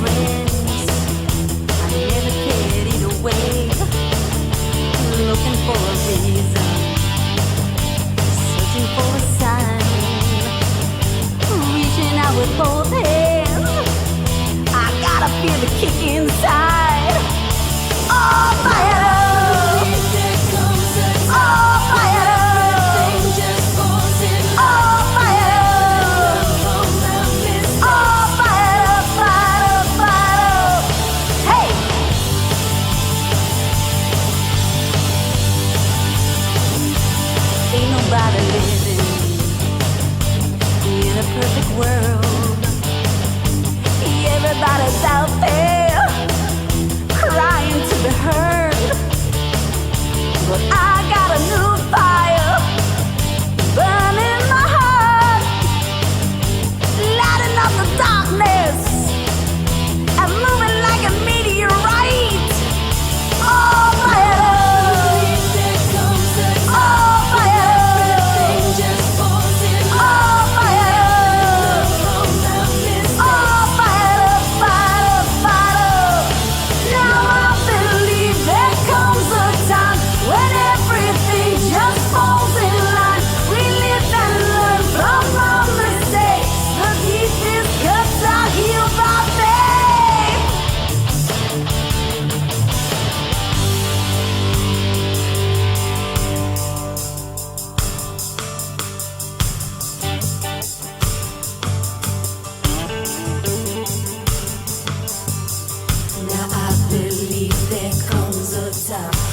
friends. I never cared either way. Looking for a reason, searching for a sign, reaching out with both hands. I gotta feel the kick inside. Oh, fire! Oh, fire! Oh, fire! Oh, fire, fire, fire! Hey! Ain't nobody living in a perfect world. Everybody's out there crying to be heard. But I got a new fire burning my heart, lighting up the darkness and moving like a meteorite. Oh, fire! Oh, fire! Oh, fire! Oh, fire, fire, fire! Now I believe there comes a time when everything just falls in line. We live and learn from our mistakes. The deepest cuts are healed by faith. Now I believe there comes a time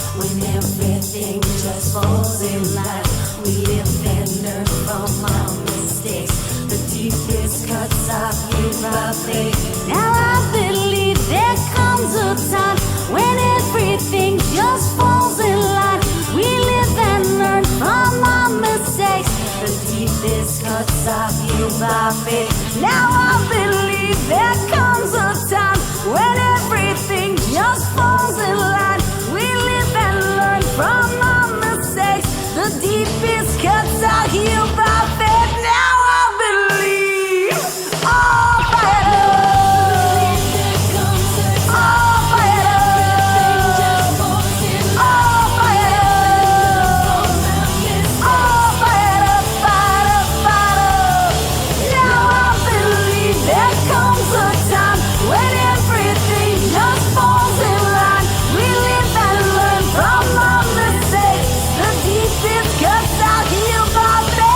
when everything just falls in line. We live and learn from our mistakes. The deepest cuts are healed by faith. Now I believe there comes a time when everything just falls in line. We live and learn from our mistakes. The deepest cuts are healed by faith. Now I believe there comes a time when everything just falls in line. We live and learn from our mistakes. The deepest cuts are healed by faith. Now I believe. Oh, fire! Oh, fire! Oh, fire! Oh, fire, fire, fire! Now I believe there comes a time when everything just falls in line. We live and learn from our mistakes. The deepest cuts are healed by faith.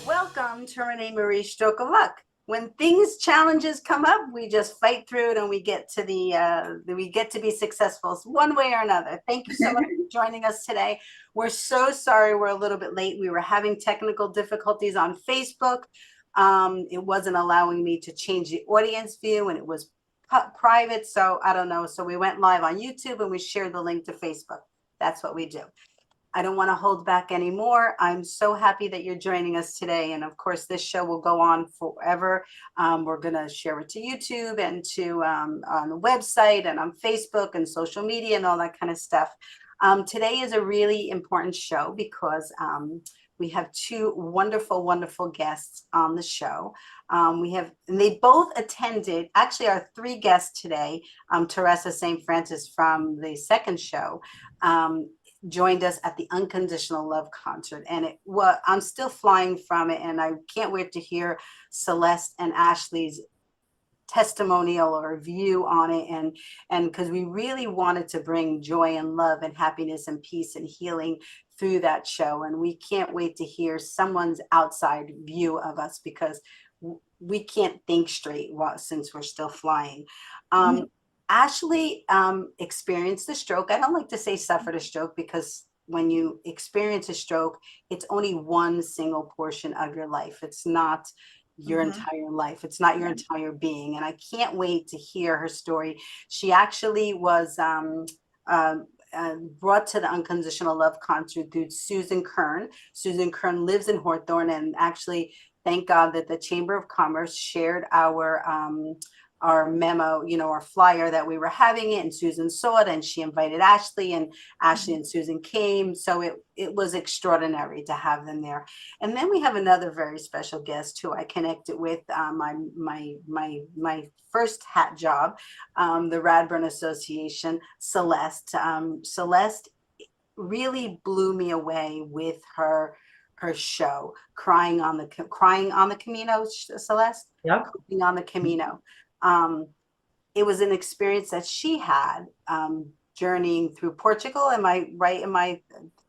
Welcome to RenéMarie Stroke of Luck. When challenges come up, we just fight through it and we get to be successful one way or another. Thank you so much for joining us today. We're so sorry we're a little bit late. We were having technical difficulties on Facebook. It wasn't allowing me to change the audience view and it was private. So I don't know. So we went live on YouTube and we shared the link to Facebook. That's what we do. I don't want to hold back anymore. I'm so happy that you're joining us today. And of course, this show will go on forever. We're going to share it to YouTube and to on the website and on Facebook and social media and all that kind of stuff. Today is a really important show because we have two wonderful, wonderful guests on the show. And they both attended, actually our three guests today, Teresa St. Francis from the second show, joined us at the Unconditional Love concert. And I'm still flying from it. And I can't wait to hear Celeste and Ashley's testimonial or view on it. And because we really wanted to bring joy and love and happiness and peace and healing through that show. And we can't wait to hear someone's outside view of us because we can't think straight since we're still flying. Ashley experienced the stroke. I don't like to say suffered a stroke because when you experience a stroke, it's only one single portion of your life. It's not your Mm-hmm. entire life. It's not your Yeah. entire being. And I can't wait to hear her story. She actually was uh, brought to the Unconditional Love concert through Susan Kern. Susan Kern lives in Hawthorne, and actually, thank God that the Chamber of Commerce shared our memo, our flyer that we were having it, and Susan saw it, and she invited Ashley, and Ashley Mhm. and Susan came. So it was extraordinary to have them there. And then we have another very special guest who I connected with my first hat job, the Radburn Association, Celeste. Celeste really blew me away with her show, crying on the Camino, Celeste, Yep. cooking on the Camino. Um, it was an experience that she had, journeying through Portugal. Am I right? Am I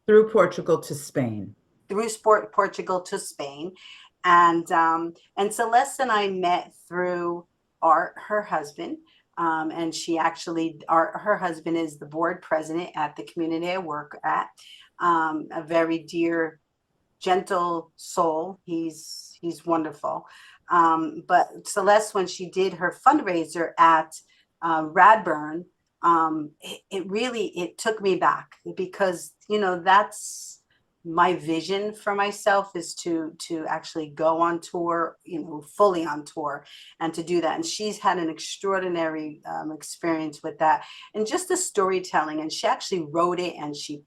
Through Portugal to Spain. through Portugal to Spain? And Celeste and I met through Art, her husband. And she actually, her husband is the board president at the community I work at. A very dear, gentle soul. He's wonderful. But Celeste, when she did her fundraiser at Radburn, it really, it took me back, because that's my vision for myself, is to actually go on tour, fully on tour, and to do that. And she's had an extraordinary experience with that, and just the storytelling. And she actually wrote it, and she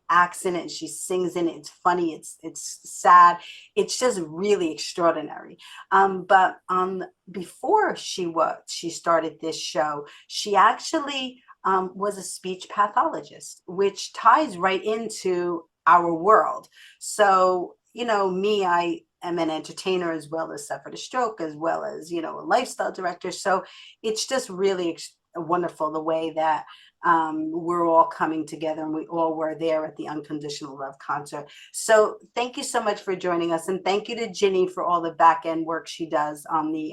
acts in it, and she sings in it. It's funny, it's sad, it's just really extraordinary. But before she started this show, she actually was a speech pathologist, which ties right into our world. So me, I am an entertainer, as well as suffered a stroke, as well as a lifestyle director. So it's just really wonderful the way that we're all coming together, and we all were there at the Unconditional Love concert. So thank you so much for joining us, and thank you to Ginny for all the back end work she does on the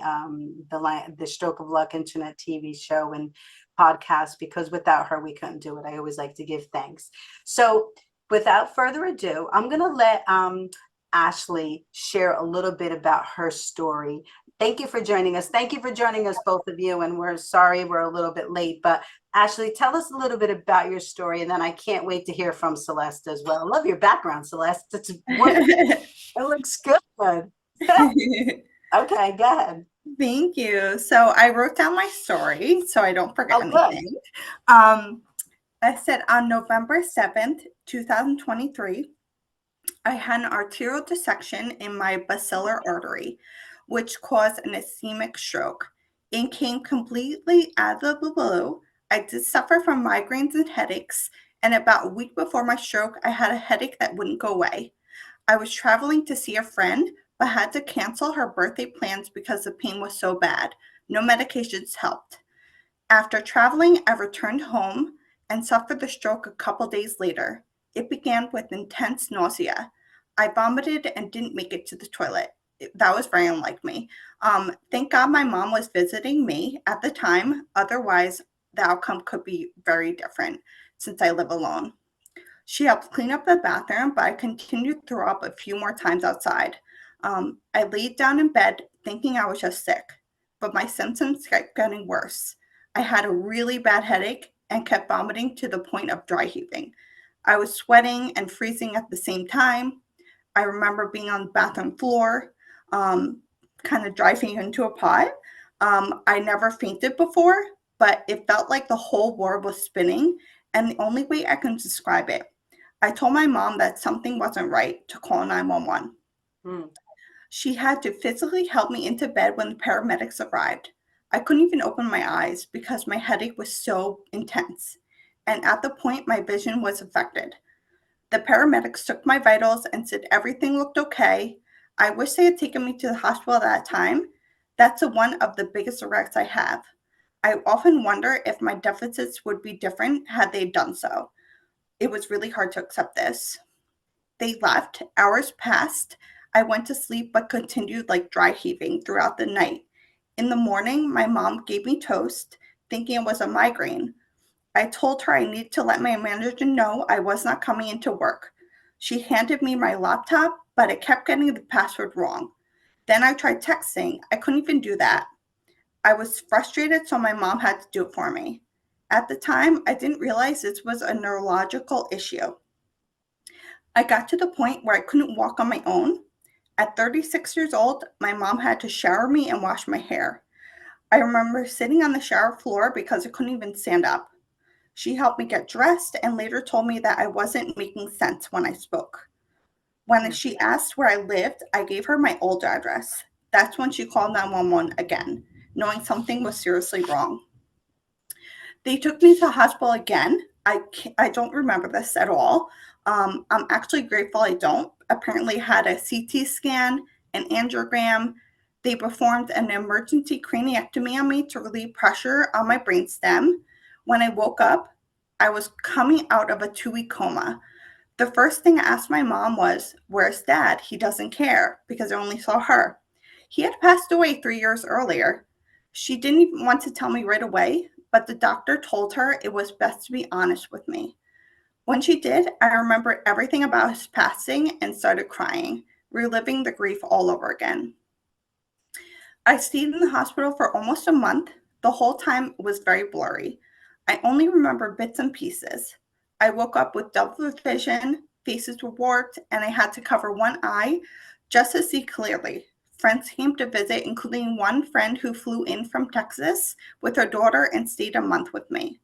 Stroke of Luck internet TV show and podcast, because without her we couldn't do it. I always like to give thanks. So without further ado, I'm going to let Ashley share a little bit about her story. Thank you for joining us. Thank you for joining us, both of you. And we're sorry we're a little bit late, but Ashley, tell us a little bit about your story, and then I can't wait to hear from Celeste as well. I love your background, Celeste. It's wonderful. It looks good. Okay, go ahead. Thank you. So I wrote down my story so I don't forget Oh, good. anything. Um, I said on November 7th, 2023, I had an arterial dissection in my basilar artery, which caused an ischemic stroke. It came completely out of the blue. I did suffer from migraines and headaches, and about a week before my stroke, I had a headache that wouldn't go away. I was traveling to see a friend, but had to cancel her birthday plans because the pain was so bad. No medications helped. After traveling, I returned home and suffered the stroke a couple days later. It began with intense nausea. I vomited and didn't make it to the toilet. That was very unlike me. Thank God my mom was visiting me at the time. Otherwise, the outcome could be very different since I live alone. She helped clean up the bathroom, but I continued to throw up a few more times outside. I laid down in bed thinking I was just sick, but my symptoms kept getting worse. I had a really bad headache and kept vomiting to the point of dry heaving. I was sweating and freezing at the same time. I remember being on the bathroom floor, um, kind of driving into a pot. I never fainted before, but it felt like the whole world was spinning, and the only way I can describe it, I told my mom that something wasn't right to call 911. Hmm. She had to physically help me into bed when the paramedics arrived. I couldn't even open my eyes because my headache was so intense. And at the point, my vision was affected. The paramedics took my vitals and said everything looked okay. I wish they had taken me to the hospital at that time. That's one of the biggest regrets I have. I often wonder if my deficits would be different had they done so. It was really hard to accept this. They left. Hours passed. I went to sleep but continued like dry heaving throughout the night. In the morning, my mom gave me toast, thinking it was a migraine. I told her I needed to let my manager know I was not coming into work. She handed me my laptop, but I kept getting the password wrong. Then I tried texting. I couldn't even do that. I was frustrated, so my mom had to do it for me. At the time, I didn't realize this was a neurological issue. I got to the point where I couldn't walk on my own. At 36 years old, my mom had to shower me and wash my hair. I remember sitting on the shower floor because I couldn't even stand up. She helped me get dressed and later told me that I wasn't making sense when I spoke. When she asked where I lived, I gave her my old address. That's when she called 911 again, knowing something was seriously wrong. They took me to the hospital again. I don't remember this at all. I'm actually grateful I don't. Apparently had a CT scan, an angiogram. They performed an emergency craniectomy on me to relieve pressure on my brainstem. When I woke up, I was coming out of a 2-week coma. The first thing I asked my mom was, "Where's Dad? He doesn't care," because I only saw her. He had passed away 3 years earlier. She didn't even want to tell me right away, but the doctor told her it was best to be honest with me. When she did, I remembered everything about his passing and started crying, reliving the grief all over again. I stayed in the hospital for almost a month. The whole time was very blurry. I only remember bits and pieces. I woke up with double vision, faces were warped, and I had to cover one eye just to see clearly. Friends came to visit, including one friend who flew in from Texas with her daughter and stayed a month with me.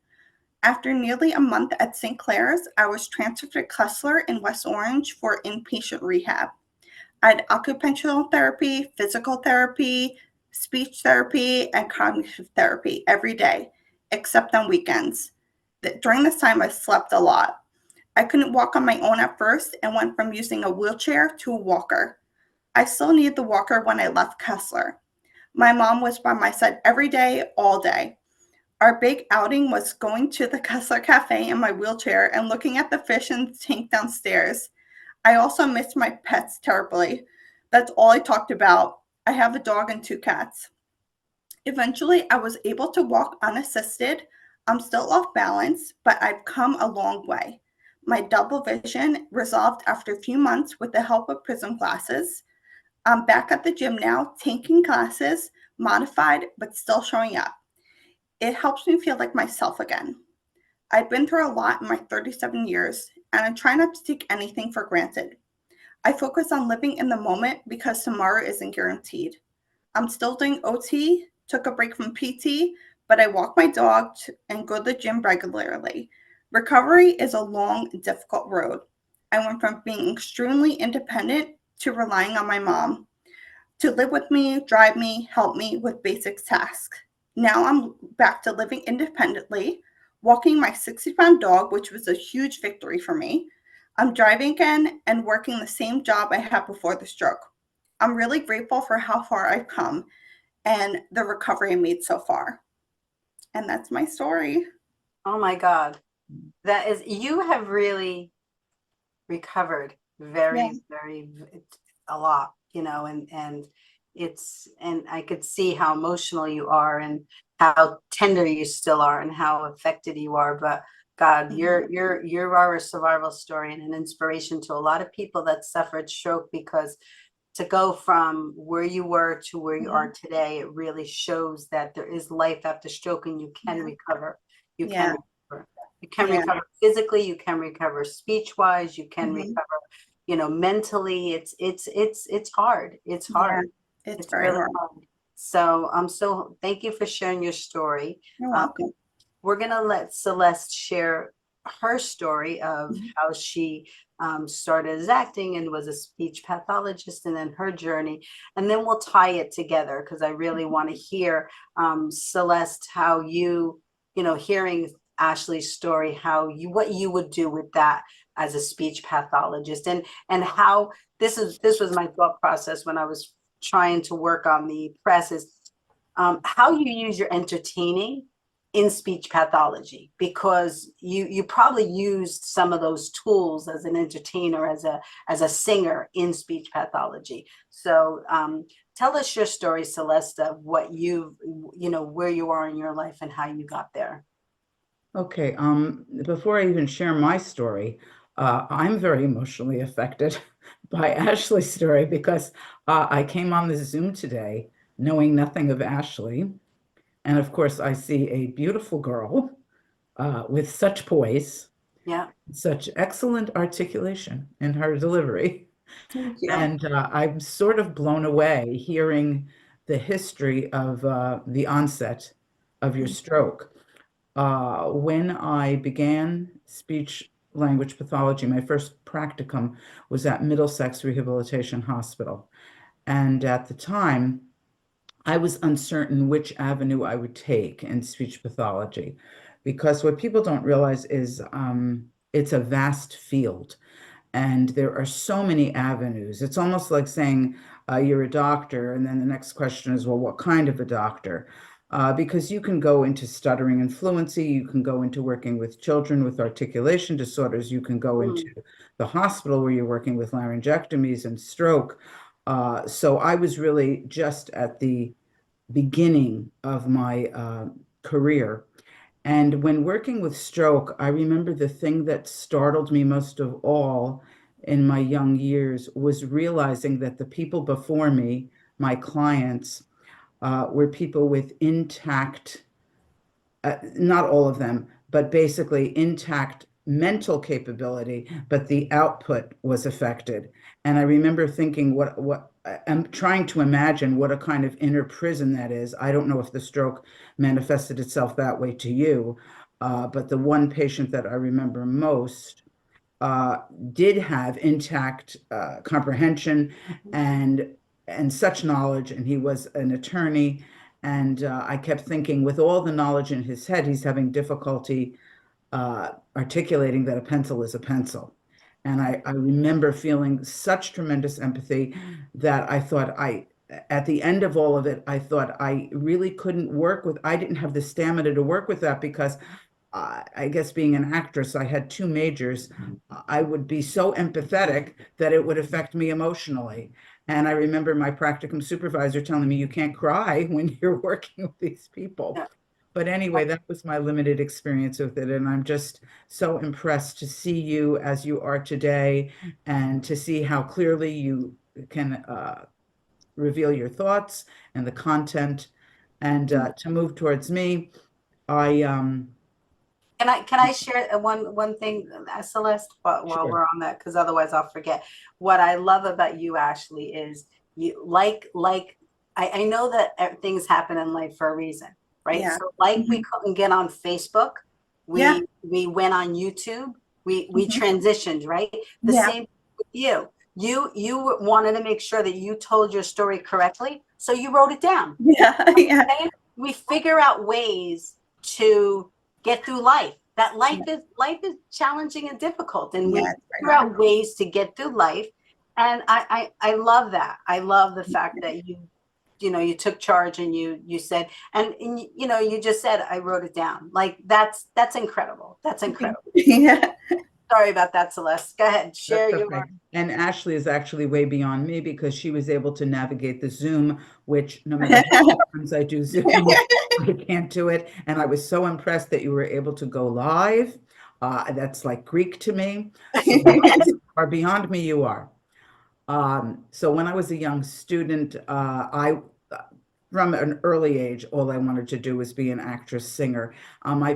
After nearly a month at St. Clair's, I was transferred to Kessler in West Orange for inpatient rehab. I had occupational therapy, physical therapy, speech therapy, and cognitive therapy every day, except on weekends. During this time, I slept a lot. I couldn't walk on my own at first and went from using a wheelchair to a walker. I still needed the walker when I left Kessler. My mom was by my side every day, all day. Our big outing was going to the Kessler Cafe in my wheelchair and looking at the fish in the tank downstairs. I also missed my pets terribly. That's all I talked about. I have a dog and 2 cats. Eventually, I was able to walk unassisted. I'm still off balance, but I've come a long way. My double vision resolved after a few months with the help of prism glasses. I'm back at the gym now, taking classes, modified, but still showing up. It helps me feel like myself again. I've been through a lot in my 37 years, and I try not to take anything for granted. I focus on living in the moment because tomorrow isn't guaranteed. I'm still doing OT, took a break from PT, but I walk my dog and go to the gym regularly. Recovery is a long, difficult road. I went from being extremely independent to relying on my mom to live with me, drive me, help me with basic tasks. Now I'm back to living independently, walking my 60-pound dog, which was a huge victory for me. I'm driving again and working the same job I had before the stroke. I'm really grateful for how far I've come and the recovery I made so far. And that's my story. Oh my God. That is, you have really recovered very, Yeah. very a lot, and and I could see how emotional you are and how tender you still are and how affected you are. But God, you are a survival story and an inspiration to a lot of people that suffered stroke, because to go from where you were to where you are today, it really shows that there is life after stroke and you can recover. You can recover. You can recover physically, you can recover speech-wise, you can recover, mentally. It's hard. It's hard. It's It's very really hard. hard. So thank you for sharing your story. You're welcome. We're gonna let Celeste share her story of how she started as acting and was a speech pathologist, and then her journey, and then we'll tie it together because I really want to hear, Celeste, how hearing Ashley's story, what you would do with that as a speech pathologist, and how this was my thought process when I was trying to work on the press, is how you use your entertaining in speech pathology, because you probably used some of those tools as an entertainer, as a singer in speech pathology. So tell us your story, Celeste, of what where you are in your life and how you got there. Okay, before I even share my story, I'm very emotionally affected by Ashley's story because I came on the Zoom today knowing nothing of Ashley. And of course, I see a beautiful girl with such poise, Yeah. such excellent articulation in her delivery. Thank you. And I'm sort of blown away hearing the history of the onset of your stroke. When I began speech language pathology, my first practicum was at Middlesex Rehabilitation Hospital. And at the time, I was uncertain which avenue I would take in speech pathology, because what people don't realize is it's a vast field and there are so many avenues. It's almost like saying you're a doctor, and then the next question is, well, what kind of a doctor? Because you can go into stuttering and fluency, you can go into working with children with articulation disorders, you can go into the hospital where you're working with laryngectomies and stroke. So I was really just at the beginning of my career. And when working with stroke, I remember the thing that startled me most of all in my young years was realizing that the people before me, my clients, were people with intact, not all of them, but basically intact mental capability, but the output was affected. And I remember thinking, what I'm trying to imagine what a kind of inner prison that is. I don't know if the stroke manifested itself that way to you, but the one patient that I remember most uh, did have intact comprehension and such knowledge, and he was an attorney. And I kept thinking, with all the knowledge in his head, he's having difficulty articulating that a pencil is a pencil. And I remember feeling such tremendous empathy that I thought at the end of all of it, I thought I really couldn't work with, I didn't have the stamina to work with that because I guess being an actress, I had two majors. I would be so empathetic that it would affect me emotionally. And I remember my practicum supervisor telling me, you can't cry when you're working with these people. Yeah. But anyway, that was my limited experience with it. And I'm just so impressed to see you as you are today and to see how clearly you can reveal your thoughts and the content. And to move towards me, I Can I share one thing, Celeste, while sure. we're on that, because otherwise I'll forget. What I love about you, Ashley, is you I know that things happen in life for a reason, right? Yeah. So we couldn't get on Facebook, Yeah. we went on YouTube, we Mhm. transitioned, right? The Yeah. same with you. You wanted to make sure that you told your story correctly, so you wrote it down. Yeah. Yeah. Okay? We figure out ways to get through life. That life is challenging and difficult, and we Yeah, it's figure very out ways to get through life. And I love that. I love the fact that you took charge and you said, and you just said, I wrote it down. Like that's incredible. That's incredible. Yeah. Sorry about that, Celeste. Go ahead, share That's your. okay. And Ashley is actually way beyond me because she was able to navigate the Zoom, which no matter how many times I do Zoom, I can't do it. And I was so impressed that you were able to go live. That's like Greek to me. So you are beyond me, you are. So when I was a young student, from an early age, all I wanted to do was be an actress, singer. My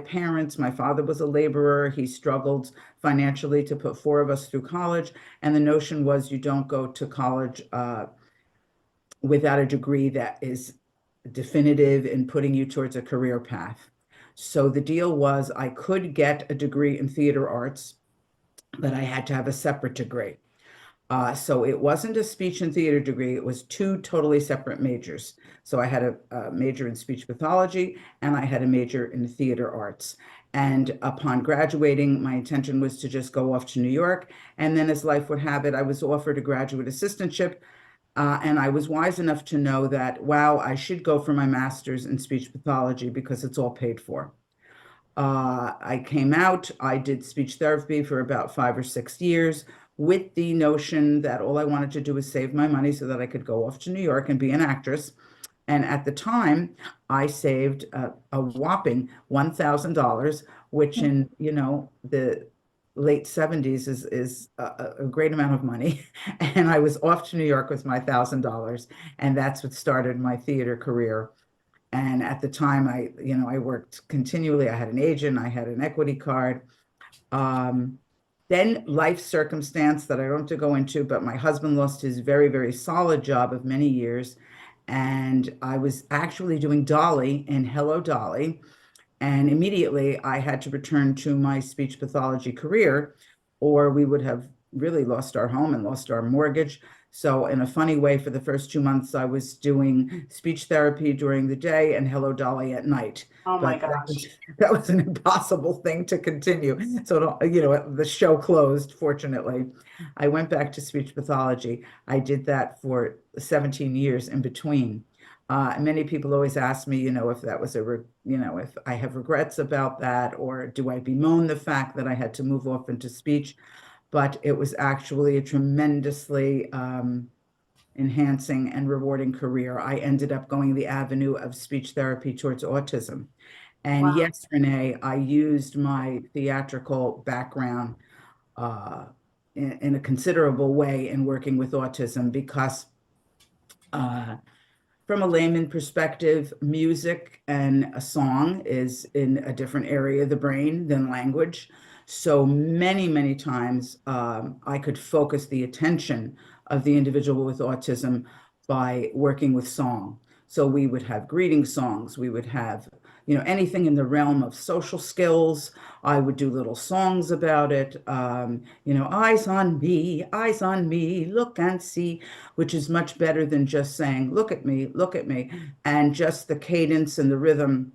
father was a laborer. He struggled financially to put four of us through college. And the notion was you don't go to college without a degree that is definitive in putting you towards a career path. So the deal was I could get a degree in theater arts, but I had to have a separate degree. So it wasn't a speech and theater degree. It was two totally separate majors. So I had a major in speech pathology and I had a major in theater arts. And upon graduating, my intention was to just go off to New York. And then as life would have it, I was offered a graduate assistantship. And I was wise enough to know that, wow, I should go for my master's in speech pathology because it's all paid for. I came out, I did speech therapy for about 5 or 6 years with the notion that all I wanted to do was save my money so that I could go off to New York and be an actress. And at the time, I saved a whopping $1,000 which in, the late 70s is a great amount of money. And I was off to New York with my $1,000, and that's what started my theater career. And at the time, I worked continually. I had an agent, I had an equity card. Then life circumstance that I don't have to go into, but my husband lost his very, very solid job of many years. And I was actually doing Dolly in Hello Dolly. And immediately I had to return to my speech pathology career, or we would have really lost our home and lost our mortgage. So in a funny way, for the first 2 months, I was doing speech therapy during the day and Hello Dolly at night. Oh my But gosh. that was an impossible thing to continue. So, the show closed, fortunately. I went back to speech pathology. I did that for 17 years in between. Many people always ask me, if that was if I have regrets about that, or do I bemoan the fact that I had to move off into speech? But it was actually a tremendously enhancing and rewarding career. I ended up going the avenue of speech therapy towards autism. And Wow. yes, Renee, I used my theatrical background in a considerable way in working with autism, because from a layman perspective, music and a song is in a different area of the brain than language. So many, many times I could focus the attention of the individual with autism by working with song. So we would have greeting songs, we would have, anything in the realm of social skills. I would do little songs about it. Eyes on me, look and see, which is much better than just saying, look at me, look at me. And just the cadence and the rhythm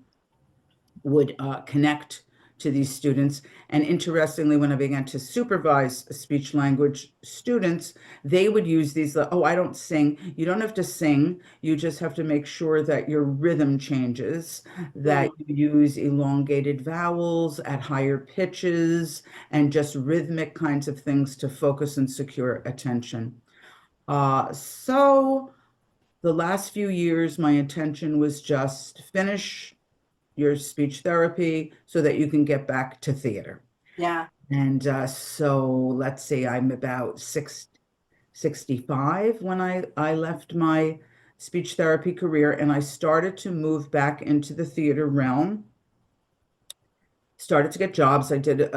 would connect to these students. And interestingly, when I began to supervise speech language students, they would use these, oh, I don't sing. You don't have to sing. You just have to make sure that your rhythm changes, that you use elongated vowels at higher pitches, and just rhythmic kinds of things to focus and secure attention. So the last few years, my intention was just finish your speech therapy so that you can get back to theater. Yeah. And so let's see, I'm about 65 when I left my speech therapy career, and I started to move back into the theater realm. Started to get jobs. I did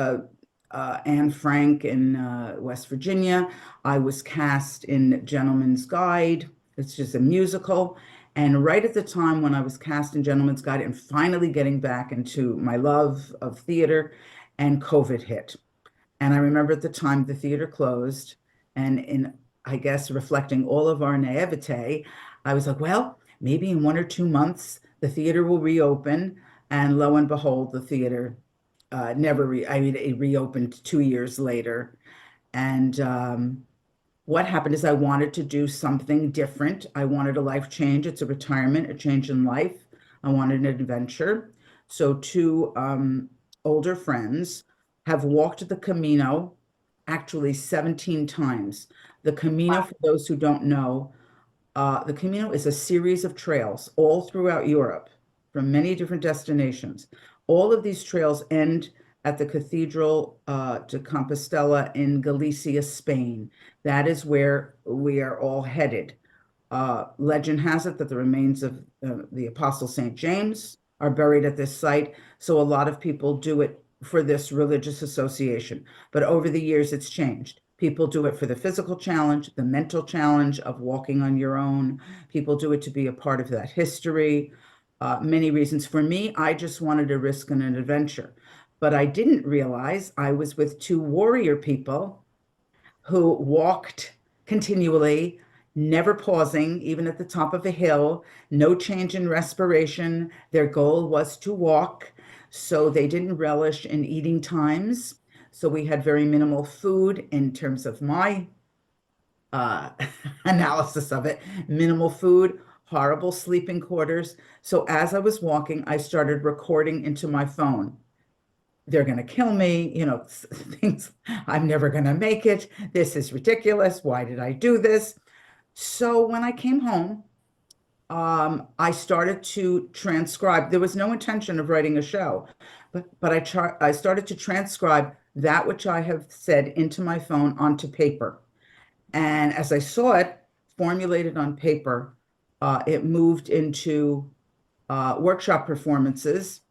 Anne Frank in West Virginia. I was cast in Gentleman's Guide. It's just a musical. And right at the time when I was cast in Gentleman's Guide and finally getting back into my love of theater, and COVID hit. And I remember at the time the theater closed, and I guess, reflecting all of our naivete, I was like, well, maybe in 1 or 2 months, the theater will reopen. And lo and behold, the theater it reopened 2 years later. And what happened is I wanted to do something different. I wanted a life change. It's a retirement, a change in life. I wanted an adventure. So 2 older friends have walked the Camino actually 17 times. The Camino, for those who don't know, the Camino is a series of trails all throughout Europe from many different destinations. All of these trails end at the Cathedral de Compostela in Galicia, Spain. That is where we are all headed. Legend has it that the remains of the Apostle St. James are buried at this site. So a lot of people do it for this religious association. But over the years, it's changed. People do it for the physical challenge, the mental challenge of walking on your own. People do it to be a part of that history. Many reasons. For me, I just wanted a risk and an adventure. But I didn't realize I was with 2 warrior people who walked continually, never pausing, even at the top of a hill, no change in respiration. Their goal was to walk, so they didn't relish in eating times. So we had very minimal food in terms of my analysis of it. Minimal food, horrible sleeping quarters. So as I was walking, I started recording into my phone. They're going to kill me, things, I'm never going to make it. This is ridiculous. Why did I do this? So when I came home, I started to transcribe. There was no intention of writing a show, but I started to transcribe that which I have said into my phone onto paper. And as I saw it formulated on paper, it moved into workshop performances.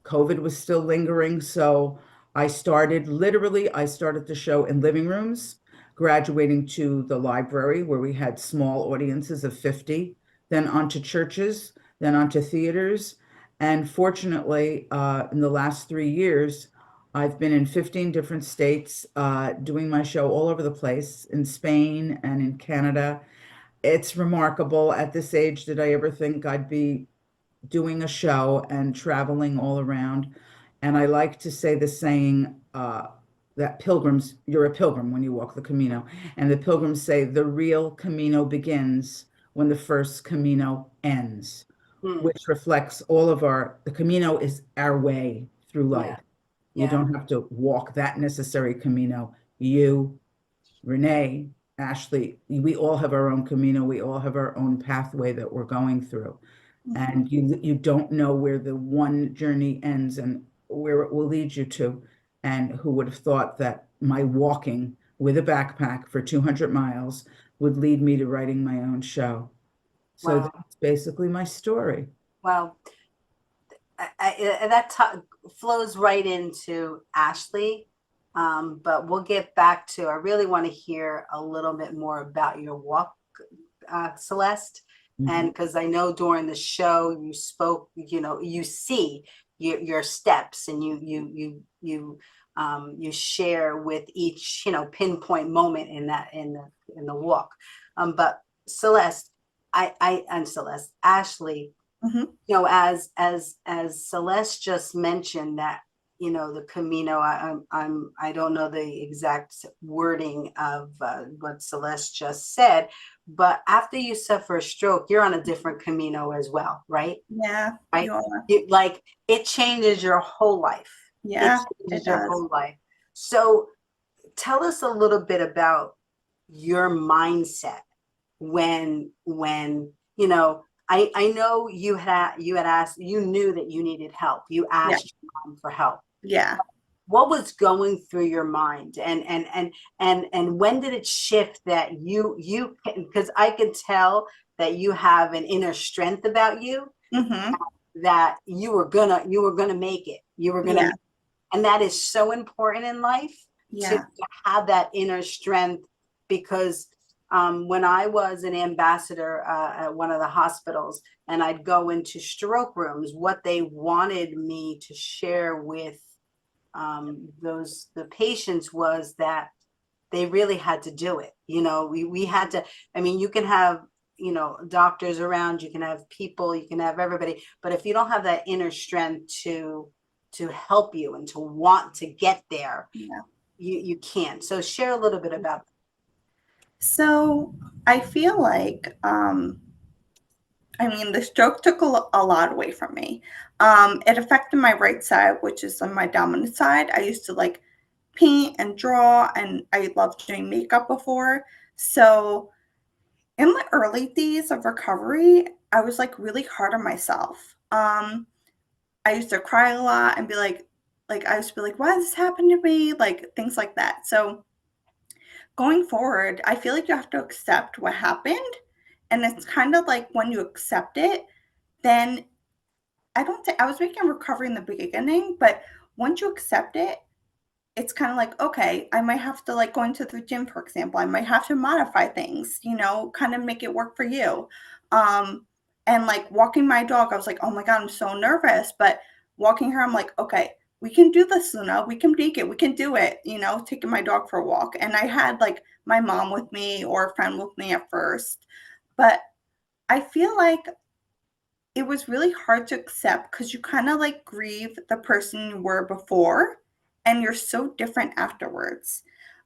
COVID was still lingering, so I started the show in living rooms, graduating to the library where we had small audiences of 50, then onto churches, then onto theaters. And fortunately, in the last 3 years, I've been in 15 different states, doing my show all over the place, in Spain and in Canada. It's remarkable. At this age, did I ever think I'd be doing a show and traveling all around? And I like to say the saying, that pilgrims, you're a pilgrim when you walk the Camino. And the pilgrims say the real Camino begins when the first Camino ends, Hmm. which reflects the Camino is our way through life. You Yeah. don't have to walk that necessary Camino. You, Renee, Ashley, we all have our own Camino. We all have our own pathway that we're going through. And you don't know where the one journey ends and where it will lead you to. And who would have thought that my walking with a backpack for 200 miles would lead me to writing my own show? So Wow. that's basically my story. Well, that flows right into Ashley. But we'll get back to, I really want to hear a little bit more about your walk, Celeste. And because I know during the show you spoke, you see your steps, and you share with each, pinpoint moment in the walk. But Celeste, Ashley, as Celeste just mentioned that, the Camino, I don't know the exact wording of what Celeste just said, but after you suffer a stroke, you're on a different Camino as well, right? Yeah, Right? you are. Like, it changes your whole life. Yeah, It changes it your does. whole life. So tell us a little bit about your mindset when I know you had asked, you knew that you needed help. You Yeah, asked your mom for help. yeah. What was going through your mind, and when did it shift that because I can tell that you have an inner strength about you, Mm-hmm. that you were gonna make it. You were gonna Yeah, And that is so important in life, to yeah. have that inner strength. Because when I was an ambassador at one of the hospitals, and I'd go into stroke rooms, what they wanted me to share with the patients was that they really had to do it. We had to. I mean, you can have doctors around, you can have people, you can have everybody, but if you don't have that inner strength to help you and to want to get there, Yeah. you can't. So share a little bit about. So I feel like, the stroke took a lot away from me. It affected my right side, which is on my dominant side. I used to like paint and draw, and I loved doing makeup before. So in the early days of recovery, I was like really hard on myself. I used to cry a lot and be like I used to be like, why does this happen to me? Like things like that. So going forward, I feel like you have to accept what happened. And it's kind of like when you accept it, then I don't think I was making recovery in the beginning, but once you accept it, it's kind of like, okay, I might have to like go into the gym, for example. I might have to modify things, kind of make it work for you. And like walking my dog, I was like, oh my God, I'm so nervous. But walking her, I'm like, okay, we can do this, Luna. We can make it. We can do it, taking my dog for a walk. And I had like my mom with me or a friend with me at first. But I feel like it was really hard to accept because you kind of like grieve the person you were before and you're so different afterwards.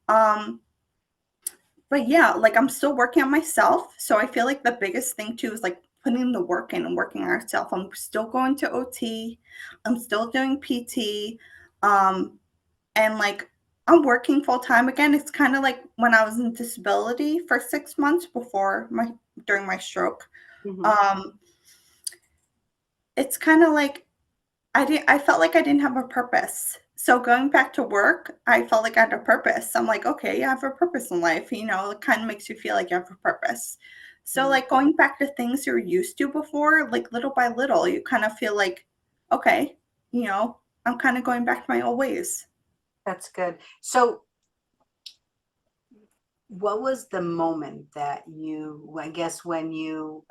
Um, but yeah, like I'm still working on myself. So I feel like the biggest thing too is like putting the work in and working on yourself. I'm still going to OT. I'm still doing PT. Um, and like I'm working full time again. It's kind of like when I was in disability for 6 months during my stroke. Mhm. It's kind of like I felt like I didn't have a purpose. So going back to work, I felt like I had a purpose. I'm like, okay, you have a purpose in life. You know, it kind of makes you feel like you have a purpose. So like going back to things you're used to before, like little by little, you kind of feel like, okay, you know, I'm kind of going back to my old ways. That's good. So what was the moment that you, I guess when you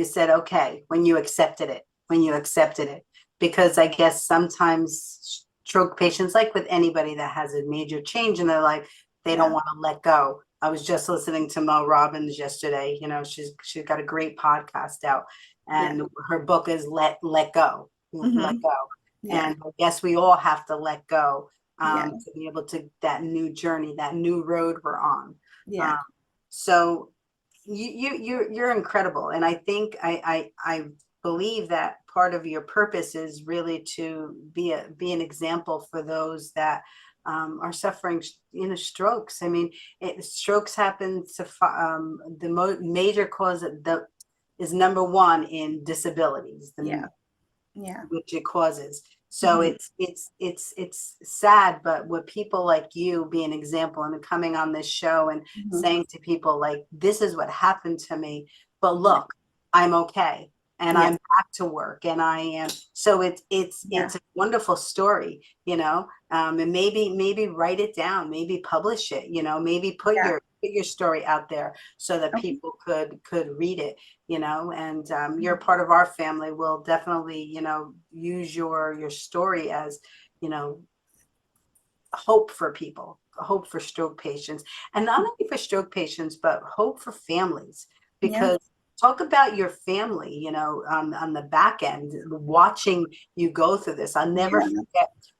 said, okay, when you accepted it, because I guess sometimes stroke patients, like with anybody that has a major change in their life, they don't Yeah. want to let go. I was just listening to Mel Robbins yesterday. You know, she's got a great podcast out, Yeah. and her book is Let Go, Let Mm-hmm. Go. Yeah. And I guess we all have to let go, Yeah. to be able to that new journey, that new road we're on. Yeah. Um, so you're incredible, and I think I believe that part of your purpose is really to be an example for those that are suffering, strokes. I mean, strokes happen to the major cause is number one in disabilities, Yeah. Yeah. which it causes. So Mm-hmm. it's sad, but with people like you be an example and coming on this show and Mm-hmm. saying to people like, this is what happened to me, but Yeah. look, I'm okay and Yeah. I'm back to work and I am. So Yeah. it's a wonderful story, and maybe write it down, maybe publish it, maybe Yeah. put your story out there so that Okay. people could read it, and you're Mhm. part of our family. We'll definitely, use your story as, you know, hope for people, hope for stroke patients, and not only for stroke patients, but hope for families. Yeah. Because talk about your family, on the back end, watching you go through this. Yeah.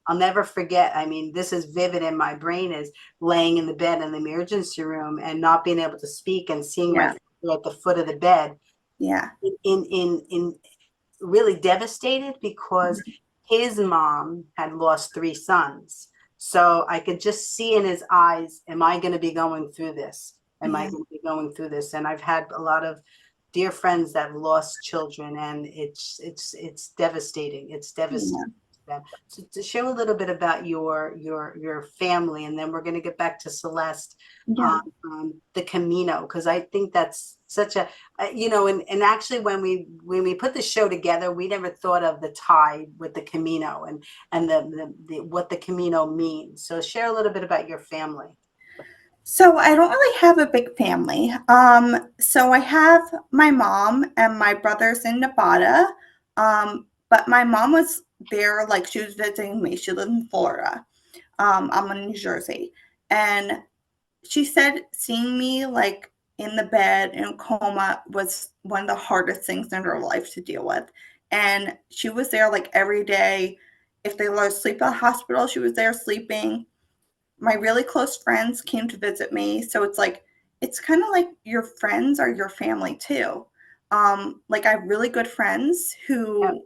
I'll never forget. I mean, this is vivid in my brain, is laying in the bed in the emergency room and not being able to speak and seeing my Yeah. father at the foot of the bed, Yeah. in really devastated because Mhm. his mom had lost three sons. So I could just see in his eyes, am I going to be going through this? Am I Yeah. going to be going through this? And I've had a lot of dear friends that have lost children, and it's devastating. It's devastating Yeah. to them. So to share a little bit about your family, and then we're going to get back to Celeste Yeah. on the Camino, because I think that's such a and actually when we put the show together, we never thought of the tie with the Camino and the what the Camino means. So share a little bit about your family. So I don't really have a big family. So I have my mom and my brothers in Nevada. But my mom was there, like she was visiting me. She lived in Florida. I'm in New Jersey. And she said seeing me like in the bed in a coma was one of the hardest things in her life to deal with. And she was there like every day. If they let her sleep at the hospital, she was there sleeping. My really close friends came to visit me. So it's like, it's kind of like your friends are your family too. Like I have really good friends Yeah. who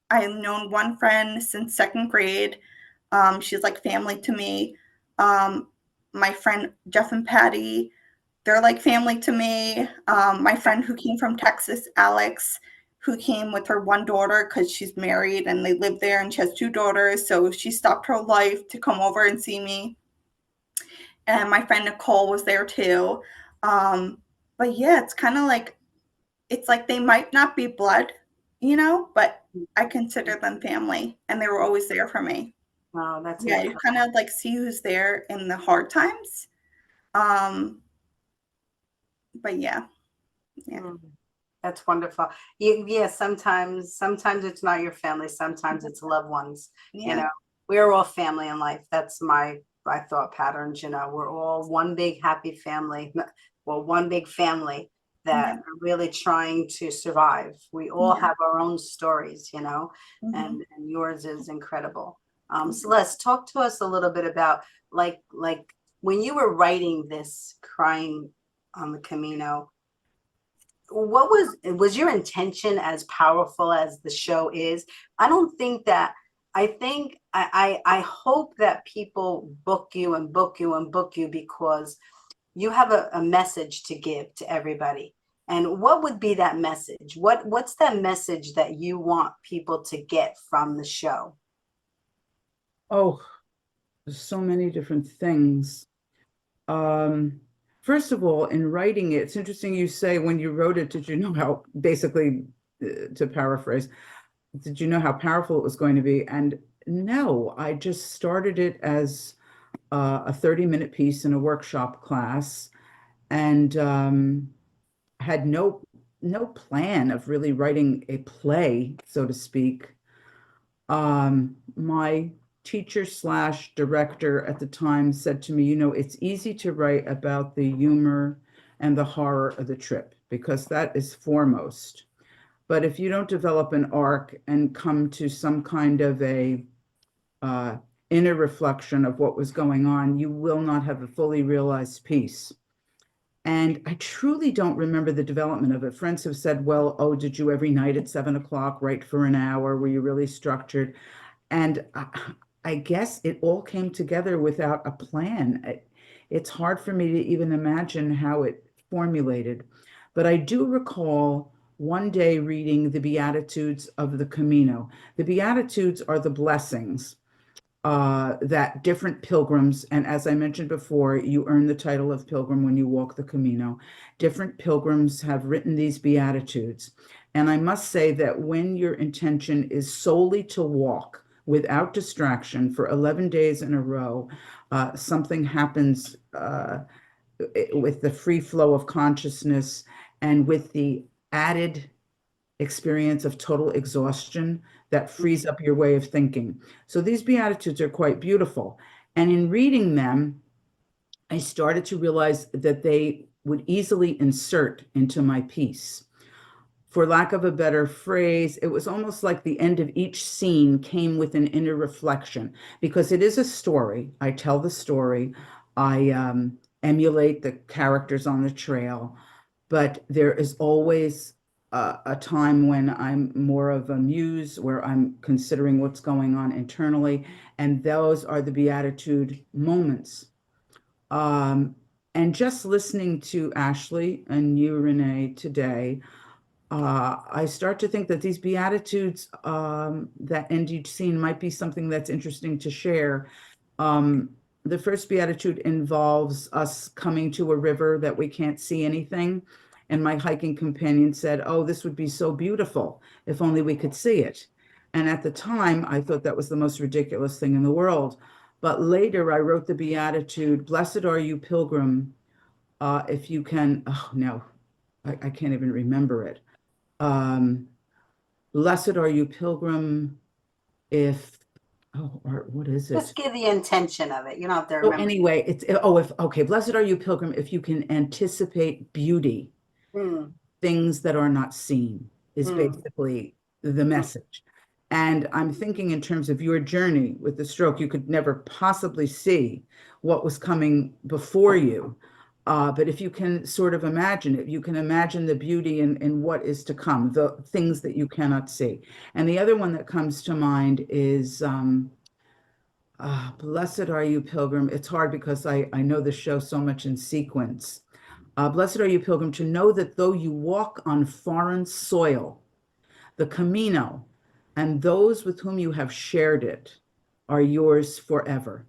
I've known one friend since second grade. She's like family to me. Um, my friend Jeff and Patty, they're like family to me. My friend who came from Texas, Alex, who came with her one daughter because she's married and they live there and she has two daughters. So she stopped her life to come over and see me. And my friend Nicole was there too. Um, but yeah, it's like they might not be blood, but I consider them family and they were always there for me. Wow, that's Yeah, you incredible. kind of like see who's there in the hard times. Um, but yeah, yeah, Mm, that's wonderful. Yeah, sometimes it's not your family, sometimes it's loved ones. You yeah, know, we're all family in life. That's my thought patterns. We're all one big happy family. Well, one big family that yeah, are really trying to survive. We all yeah. have our own stories, Hmm. and yours is incredible. Hmm. Celeste, talk to us a little bit about like when you were writing this Crying on the Camino, what was your intention as powerful as the show is? I don't think that I think I hope that people book you and book you and book you because you have a message to give to everybody. And what would be that message? What's that message that you want people to get from the show? Oh, there's so many different things. First of all, in writing it, it's interesting you say when you wrote it, did you know how, basically, to paraphrase, did you know how powerful it was going to be? And no, I just started it as a 30-minute piece in a workshop class, and had no plan of really writing a play, so to speak. My teacher slash director at the time said to me, you know, it's easy to write about the humor and the horror of the trip because that is foremost. But if you don't develop an arc and come to some kind of a uh, inner reflection of what was going on, you will not have a fully realized piece. And I truly don't remember the development of it. Friends have said, well, oh, did you every night at 7 o'clock write for an hour? Were you really structured? And I guess it all came together without a plan. It's hard for me to even imagine how it formulated. But I do recall one day reading the Beatitudes of the Camino. The Beatitudes are the blessings that different pilgrims, and as I mentioned before, you earn the title of pilgrim when you walk the Camino. Different pilgrims have written these Beatitudes. And I must say that when your intention is solely to walk without distraction for 11 days in a row, something happens with the free flow of consciousness and with the added experience of total exhaustion that frees up your way of thinking. So these Beatitudes are quite beautiful. And in reading them, I started to realize that they would easily insert into my piece. For lack of a better phrase, it was almost like the end of each scene came with an inner reflection because it is a story. I tell the story. I emulate the characters on the trail, but there is always a time when I'm more of a muse, where I'm considering what's going on internally, and those are the Beatitude moments. And just listening to Ashley and you, Renee, today, I start to think that these Beatitudes that end each scene might be something that's interesting to share. The first Beatitude involves us coming to a river that we can't see anything. And my hiking companion said, oh, this would be so beautiful if only we could see it. And at the time, I thought that was the most ridiculous thing in the world. But later, I wrote the Beatitude, blessed are you, pilgrim, if you can, oh no, I can't even remember it. Blessed are you, pilgrim, if, oh, or what is it? Just give the intention of it. You don't have to So remember. anyway, it's, oh, if, okay, blessed are you, pilgrim, if you can anticipate beauty, things that are not seen, is basically the message. And I'm thinking in terms of your journey with the stroke, you could never possibly see what was coming before you. But if you can sort of imagine it, you can imagine the beauty in what is to come, the things that you cannot see. And the other one that comes to mind is blessed are you, pilgrim. It's hard because I know the show so much in sequence. Blessed are you, pilgrim, to know that though you walk on foreign soil, the Camino and those with whom you have shared it are yours forever.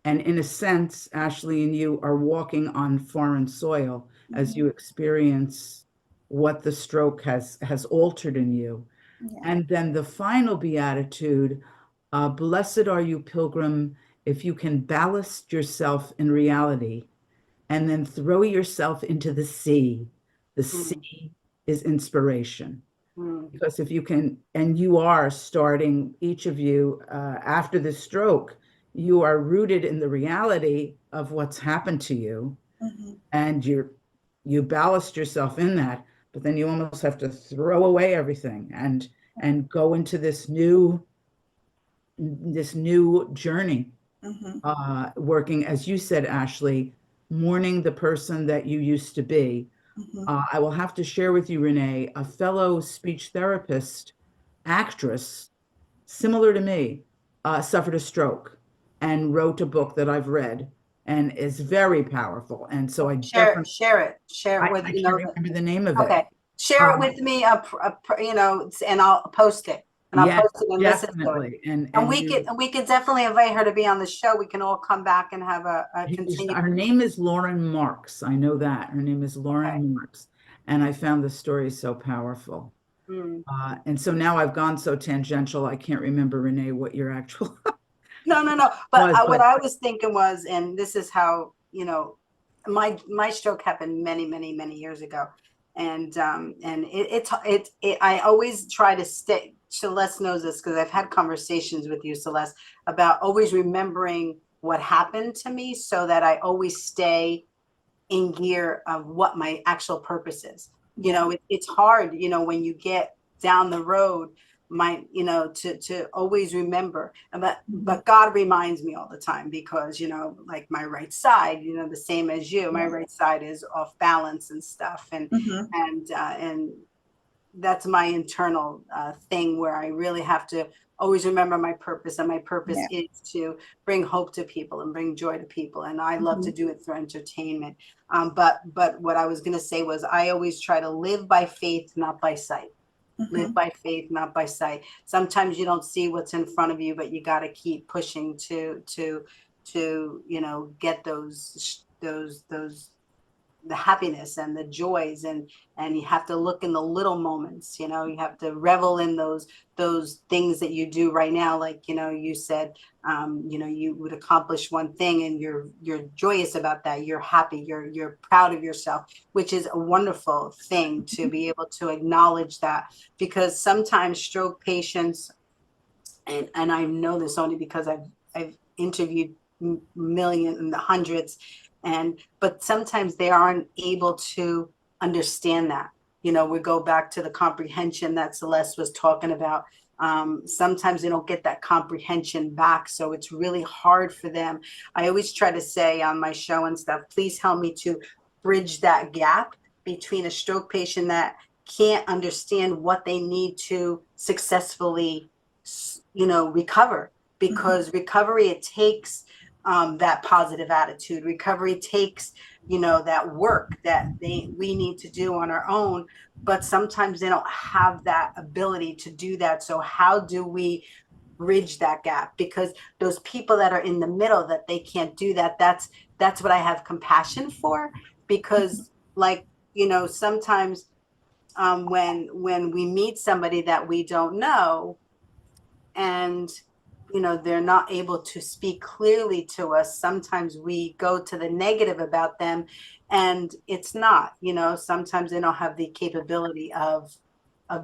And in a sense, Ashley and you are walking on foreign soil as you experience what the stroke has altered in you. Yeah. And then the final beatitude, blessed are you, pilgrim, if you can ballast yourself in reality and then throw yourself into the sea. The sea is inspiration. Because if you can, and you are starting, each of you, after the stroke, you are rooted in the reality of what's happened to you, and you ballast yourself in that, but then you almost have to throw away everything and go into this new journey, working, as you said, Ashley, mourning the person that you used to be. I will have to share with you, Renee, a fellow speech therapist, actress, similar to me, suffered a stroke and wrote a book that I've read and is very powerful. And so I Share definitely, share it with, I you can't know, remember the name of it. okay. Share it with me, you know, and I'll post it. And I'll Yes, post it and listen to it. definitely. And we could definitely invite her to be on the show. We can all come back and have a continued. Her name is Lauren Marks. I know that. Her name is Okay. Lauren Marks. And I found the story so powerful. Mm. And so now I've gone so tangential, I can't remember, Renee, what your actual No. But was. what I was thinking was, and this is how, you know, my stroke happened many years ago. And I always try to stay. Celeste knows this because I've had conversations with you, Celeste, about always remembering what happened to me so that I always stay in gear of what my actual purpose is. You know, it's hard, you know, when you get down the road, you know, to always remember. But God reminds me all the time because, you know, like my right side, you know, the same as you, my right side is off balance and stuff. And that's my internal thing where I really have to always remember my purpose, and my purpose is to bring hope to people and bring joy to people. And I love to do it through entertainment. But what I was going to say was I always try to live by faith, not by sight. Live by faith, not by sight. Sometimes you don't see what's in front of you, but you got to keep pushing to you know, get those the happiness and the joys, and you have to look in the little moments. You know, you have to revel in those things that you do right now. Like, you know, you said, you know, you would accomplish one thing and you're joyous about that, you're happy, you're proud of yourself, which is a wonderful thing to be able to acknowledge that. Because sometimes stroke patients, and I know this only because I've interviewed millions and hundreds, but sometimes they aren't able to understand that. You know, we go back to the comprehension that Celeste was talking about. Sometimes they don't get that comprehension back, so it's really hard for them. I always try to say on my show and stuff, please help me to bridge that gap between a stroke patient that can't understand what they need to successfully, you know, recover. Because recovery, it takes that positive attitude. Recovery takes, you know, that work that we need to do on our own, but sometimes they don't have that ability to do that. So how do we bridge that gap? Because those people that are in the middle, that they can't do that, that's what I have compassion for. Because, like, you know, sometimes when we meet somebody that we don't know, and you know, they're not able to speak clearly to us, sometimes we go to the negative about them, and it's not, you know, sometimes they don't have the capability of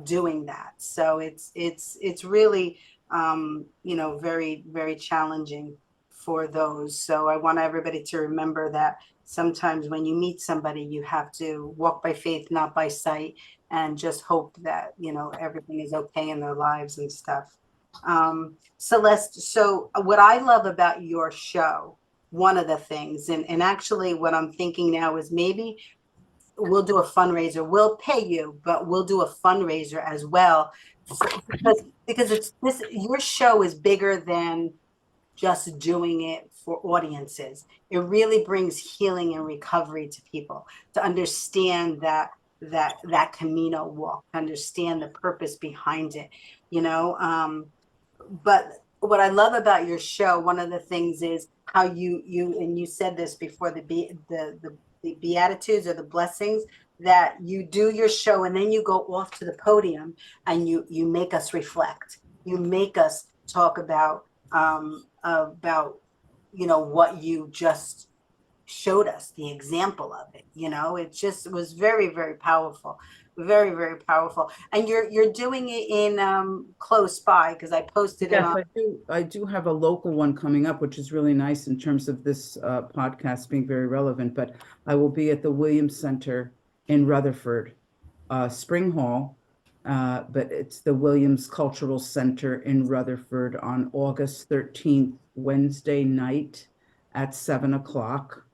doing that. So it's really you know, very challenging for those. So I want everybody to remember that sometimes when you meet somebody, you have to walk by faith, not by sight, and just hope that, you know, everything is okay in their lives and stuff. Celeste, so what I love about your show, one of the things, and actually what I'm thinking now is maybe we'll do a fundraiser. We'll pay you, but we'll do a fundraiser as well, because it's this, your show is bigger than just doing it for audiences. It really brings healing and recovery to people, to understand that Camino walk, understand the purpose behind it, you know. But what I love about your show, one of the things is how you and you said this before, the beatitudes or the blessings, that you do your show and then you go off to the podium and you make us reflect. You make us talk about you know, what you just showed us, the example of it. You know, it just was very powerful, very powerful. And you're doing it in close by, because I posted it Yes, on. I do have a local one coming up, which is really nice in terms of this podcast being very relevant. But I will be at the Williams Center in Rutherford, Spring Hall, but it's the Williams Cultural Center in Rutherford on August 13th, Wednesday night at 7 o'clock.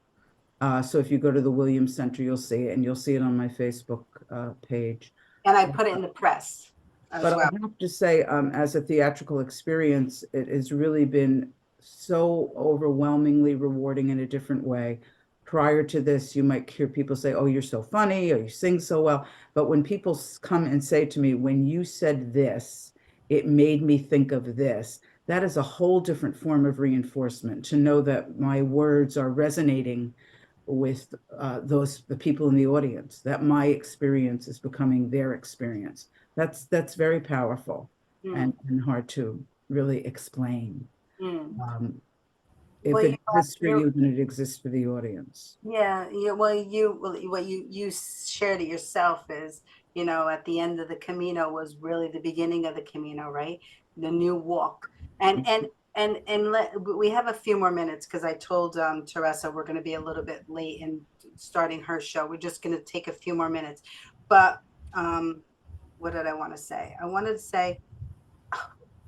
So if you go to the Williams Center, you'll see it, and you'll see it on my Facebook page. And I put it in the press as But well. I have to say, as a theatrical experience, it has really been so overwhelmingly rewarding in a different way. Prior to this, you might hear people say, "Oh, you're so funny," or "You sing so well." But when people come and say to me, "When you said this, it made me think of this," that is a whole different form of reinforcement, to know that my words are resonating with the people in the audience, that my experience is becoming their experience. That's very powerful Mm, and hard to really explain. mm. Um, Well, if it exists for you, then it exists for the audience. yeah, what you shared it yourself is, at the end of the Camino was really the beginning of the Camino, right? The new walk. We have a few more minutes because I told Teresa we're going to be a little bit late in starting her show. We're just going to take a few more minutes. But what did I want to say? I wanted to say,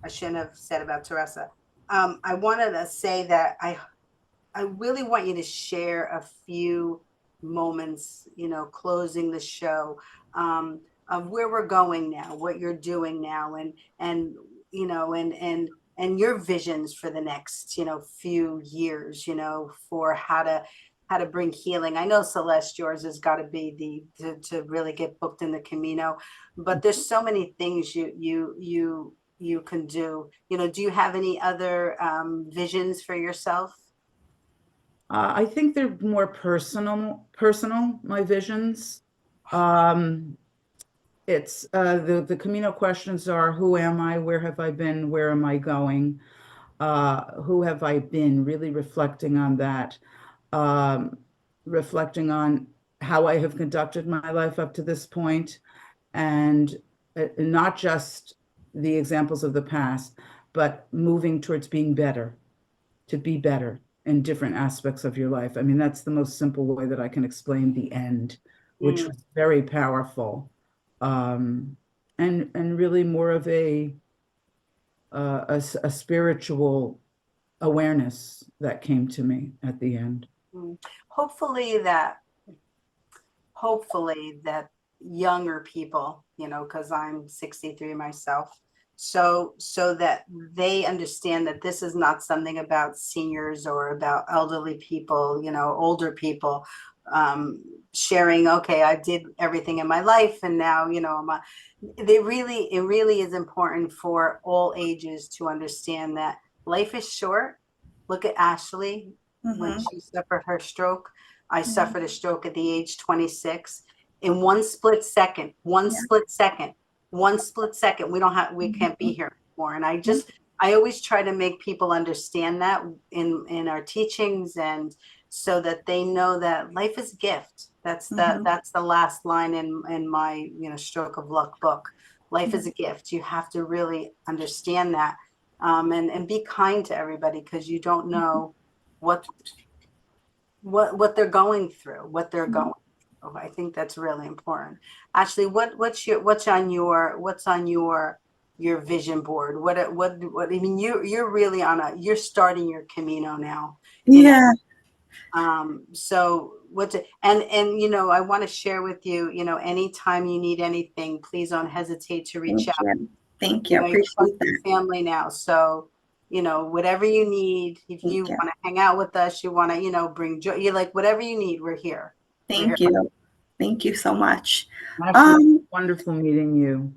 I shouldn't have said about Teresa. I wanted to say that I really want you to share a few moments, closing the show, of where we're going now, what you're doing now, and and your visions for the next, few years, for how to bring healing. I know Celeste, yours has got to be to really get booked in the Camino, but there's so many things you can do. Do you have any other visions for yourself? I think they're more personal, my visions. Um, it's the Camino questions are: who am I? Where have I been? Where am I going? Who have I been? Really reflecting on that, um, reflecting on how I have conducted my life up to this point, and not just the examples of the past, but moving towards being better, to be better in different aspects of your life. I mean, that's the most simple way that I can explain the end, which Mm, was very powerful, um, and really more of a spiritual awareness that came to me at the end. mm. Hopefully that younger people, because I'm 63 myself, so that they understand that this is not something about seniors or about elderly people, older people, um, sharing, okay, I did everything in my life and now, it really is important for all ages to understand that life is short. Look at Ashley when Mm-hmm. she suffered her stroke. I Yeah. suffered a stroke at the age 26. In one split second, one Yeah. split second, one split second, we can't be Mhm. here anymore. And I always try to make people understand that in our teachings, and so that they know that life is a gift. Mhm. That's the last line in my, Stroke of Luck book. Life Yeah. is a gift. You have to really understand that, and be kind to everybody, because you don't Mhm. know what what they're going through, what they're Mhm. going through. I think that's really important. Actually, what's on your vision board? What I mean, you're really you're starting your Camino now, you know. Yeah. So I want to share with you, anytime you need anything, please don't hesitate to reach Thank out. you. Thank you. I You're part appreciate of the that. family now. So, whatever you need, if you Thank you. want to hang out with us, you want to, bring joy, you like whatever you need, we're here. We're here. Thank you. Thank you so much. Ashley, Um, wonderful meeting you.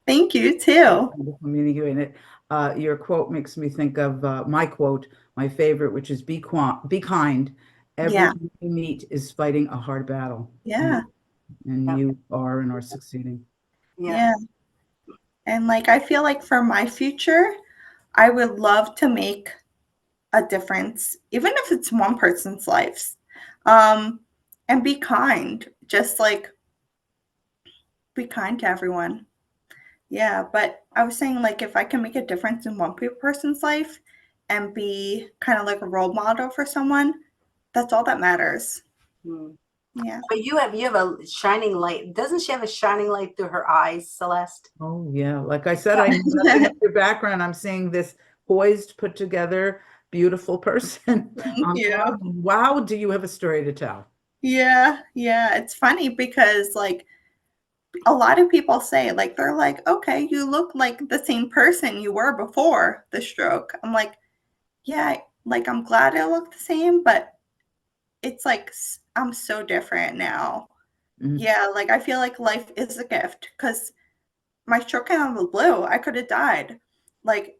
Thank you too. Wonderful meeting you. And your quote makes me think of my quote, my favorite, which is be kind. Yeah. Everyone you meet is fighting a hard battle, Yeah. and Yeah. you are and are succeeding. Yeah. Yeah. And like I feel like for my future, I would love to make a difference, even if it's one person's lives. Um, and be kind. Just like be kind to everyone. Yeah, but I was saying, like, if I can make a difference in one person's life and be kind of like a role model for someone, that's all that matters. Hmm. Yeah. But you have a shining light. Doesn't she have a shining light through her eyes, Celeste? Oh, yeah. Like I said, I know nothing of your background. I'm seeing this poised, put together, beautiful person. Thank you. Wow, do you have a story to tell? Yeah, yeah. It's funny because, like, a lot of people say, like, they're like, okay, you look like the same person you were before the stroke. I'm like, yeah, like I'm glad I look the same, but it's like I'm so different now. Mhm. Yeah, like I feel like life is a gift because my stroke came out of the blue. I could have died. Like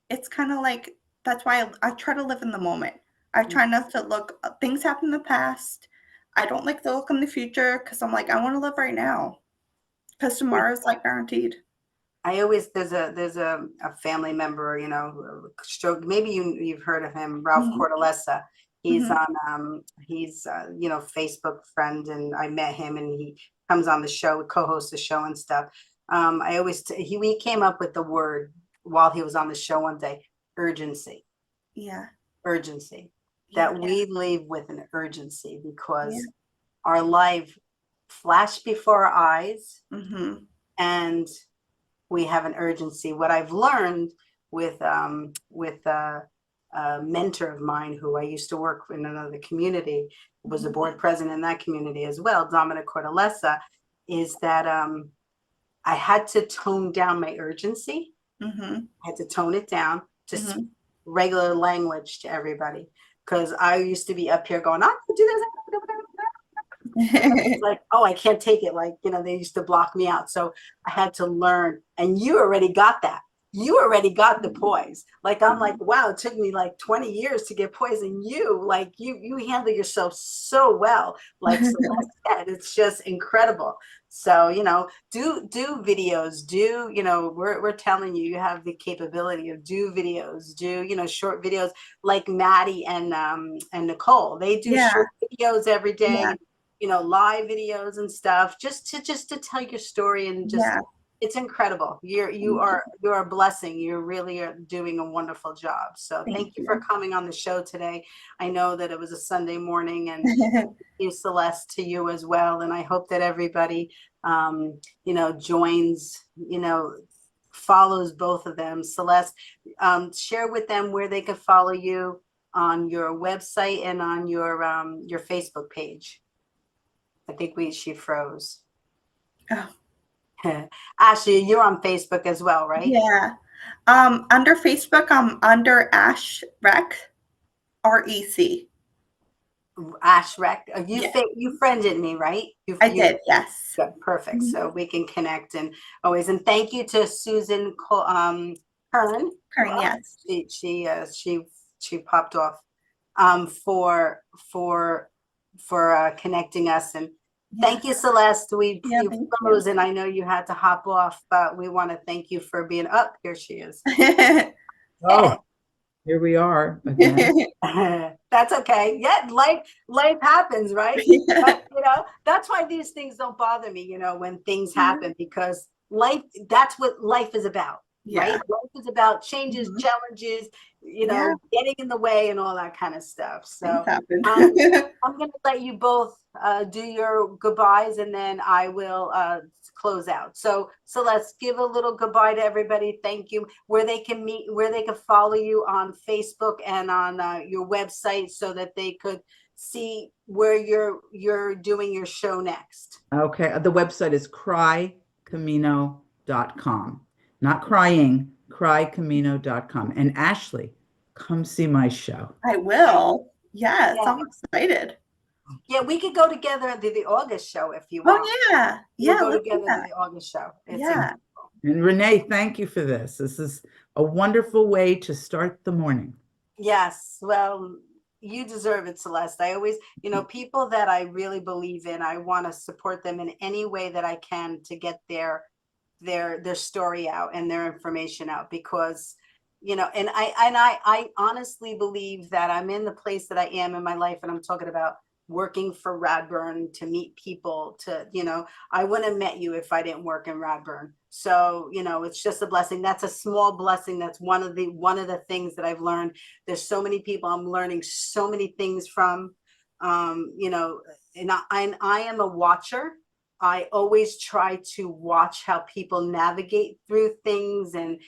it's kind of like that's why I try to live in the moment. I try not to look. Things happen in the past. I don't like to look in the future because I'm like I want to live right now because tomorrow is like guaranteed. I always there's a family member, you know, stroke. Maybe you've heard of him, Ralph Mhm, Cortellessa. He's mhm. on you know, Facebook friend, and I met him, and he comes on the show, co-hosts the show and stuff. I always we came up with the word while he was on the show one day, urgency, Yeah, urgency. yeah, That we live with an urgency yeah. because our life flashed before our eyes, Mhm, and we have an urgency. What I've learned with a mentor of mine who I used to work in another community, was a mhm, board president in that community as well, Dominic Cortellessa, is that I had to tone down my urgency. mhm, I had to tone it down to mhm. regular language to everybody, because I used to be up here going, I can do this. Like, oh, I can't take it. Like, you know, they used to block me out. So I had to learn. And you already got that. You already got the poise. Like, I'm like, wow, it took me like 20 years to get poise. And you, like, you handle yourself so well. Like Celeste said, it's just incredible. So, you know, do videos, you know, we're telling you, you have the capability of do videos, you know, short videos like Maddie and Nicole. They do Yeah, short videos every day, yeah, you know, live videos and stuff, just to tell your story, and just yeah. it's incredible. Thank You're a blessing. You really are doing a wonderful job. So thank thank you for you. coming on the show today. I know that it was a Sunday morning, and thank you, Celeste, to you as well. And I hope that everybody you know, joins, you know, follows both of them. Celeste, share with them where they can follow you on your website and on your Facebook page. I think she froze. Oh, Ashley, you're on Facebook as well, right? yeah. Under Facebook, I'm under Ash Rec, REC. Ash Rec. Yeah, You friended me, right? I You did. Yes. good, perfect. Mhm. So we can connect, and always. And thank you to Susan Hearn. Karen, Well, yes. she popped off for connecting us. And Yeah. thank you, Celeste. Yeah, You thank you. froze, and I know you had to hop off, but we want to thank you for being up. Here she is. Oh, here we are again. That's okay. Yeah, life happens, right? Yeah. But you know, that's why these things don't bother me, you know, when things Mhm. happen, because life, that's what life is about, right? Yeah. Life is about changes, Mhm. challenges, you Yeah. know, getting in the way and all that kind of stuff. Things So happen. um I'm gonna let you both do your goodbyes, and then I will close out. So let's give a little goodbye to everybody. Thank you. Where they can meet, where they can follow you on Facebook and on your website, so that they could see where you're doing your show next. Okay, the website is crycamino.com. Not crying, crycamino.com. And Ashley, come see my show. I will. Yes, Yeah, I'm excited. yeah, we could go together to the August show if you want. Oh, yeah. We'll Yeah, go let's do together to that. the August show. It's Yeah. incredible. And Renee, thank you for this. This is a wonderful way to start the morning. Yes, well, you deserve it, Celeste. I always, you know, people that I really believe in, I want to support them in any way that I can to get their story out and their information out, because you know, and I honestly believe that I'm in the place that I am in my life, and I'm talking about working for Radburn to meet people, to, you know, I wouldn't have met you if I didn't work in Radburn. So, you know, it's just a blessing. That's a small blessing. That's one of the things that I've learned. There's so many people I'm learning so many things from, you know, and I am a watcher. I always try to watch how people navigate through things, and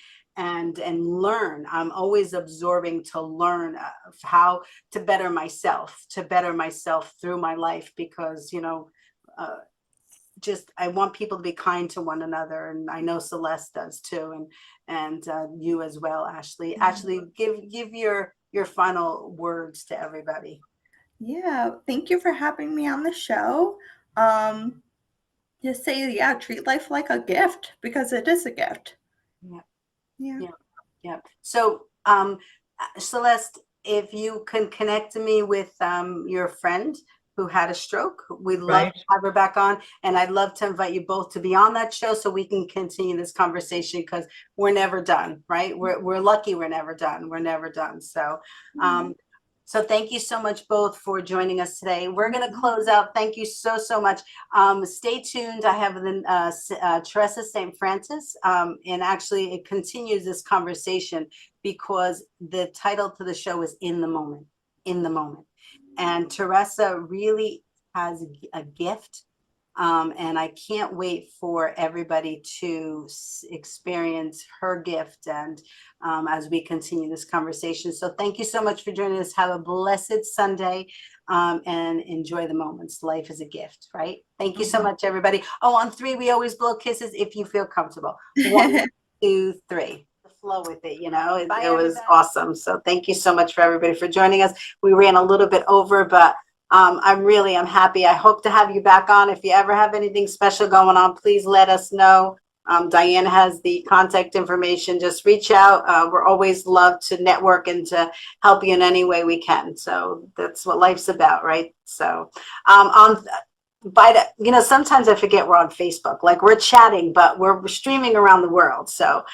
learn. I'm always absorbing to learn how to better myself through my life, because you know, uh, I want people to be kind to one another, and I know Celeste does too, and you as well, Ashley. Ashley, give your final words to everybody. Yeah, thank you for having me on the show. Just say, yeah, treat life like a gift, because it is a gift. Yeah. So, Celeste, if you can connect me with your friend who had a stroke, we'd love to have her back on. And I'd love to invite you both to be on that show so we can continue this conversation, because we're never done, right? We're lucky we're never done. We're never done. So, so thank you so much both for joining us today. We're going to close out. Thank you so much. Stay tuned. I have the Teresa St. Francis, and actually it continues this conversation, because the title to the show is In the Moment, In the Moment. And Teresa really has a gift, and I can't wait for everybody to experience her gift, and as we continue this conversation. So thank you so much for joining us. Have a blessed Sunday, and enjoy the moments. Life is a gift, right? Thank you so much, everybody. Oh, on 3, we always blow kisses if you feel comfortable. 1, 2, 3. Flow with it, you know. It was awesome. So thank you so much for everybody for joining us. We ran a little bit over, but I'm happy. I hope to have you back on. If you ever have anything special going on, please let us know. Diane has the contact information. Just reach out. We're always love to network and to help you in any way we can. So that's what life's about, right? So sometimes I forget we're on Facebook, like we're chatting, but we're streaming around the world. So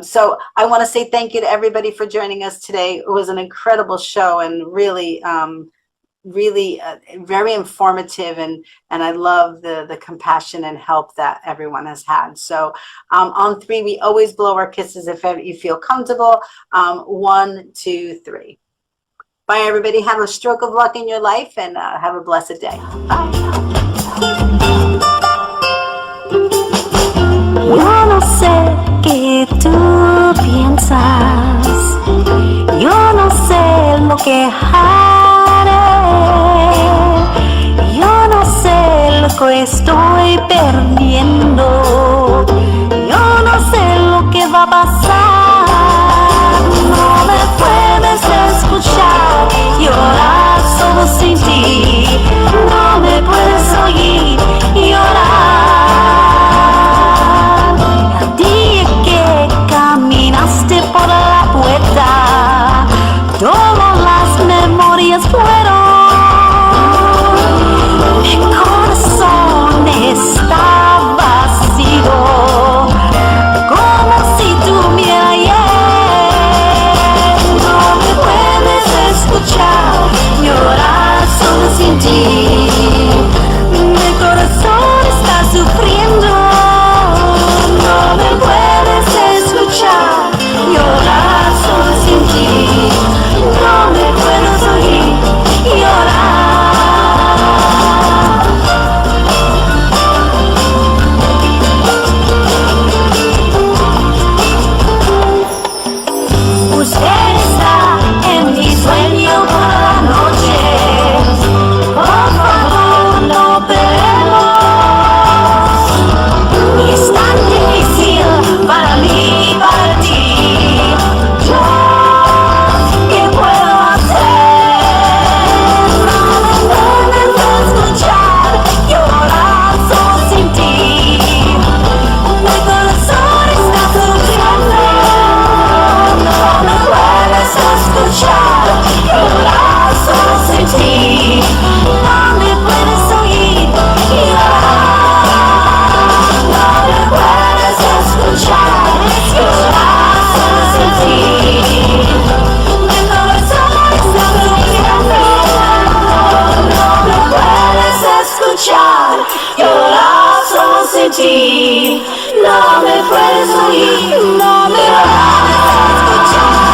so I want to say thank you to everybody for joining us today. It was an incredible show, and really very informative, and I love the compassion and help that everyone has had. So on 3, we always blow our kisses if you feel comfortable. 1, 2, 3. Bye, everybody. Have a stroke of luck in your life, and have a blessed day. Bye. Yo no sé qué tú piensas, yo no sé lo que haré, yo no sé lo que estoy perdiendo, yo no sé lo que va a pasar. No me puedes escuchar llorar solo sin ti, no me puedes oír llorar. Por la puerta, todas las memorias fueron. Mi corazón está vacío, como si tuviera ayer. No me puedes escuchar llorar solo sin ti. Mi corazón está sufriendo. No me puedes escuchar llorar solo sin ti, no me puedes oír llorar. Usted está en mi sueño por la noche, por favor no peleemos. Y es tan difícil para mí, para ti. ¿Qué puedo hacer? No me puedes escuchar llorar solo sin ti. Mi corazón está sufriendo. No me puedes escuchar llorar solo sin ti. No me puedes oír llorar. No me puedes escuchar llorar solo sin ti. Mi corazón está sufriendo. No me puedes escuchar llorar solo sin ti. No me puedes oír, no me puedes escuchar.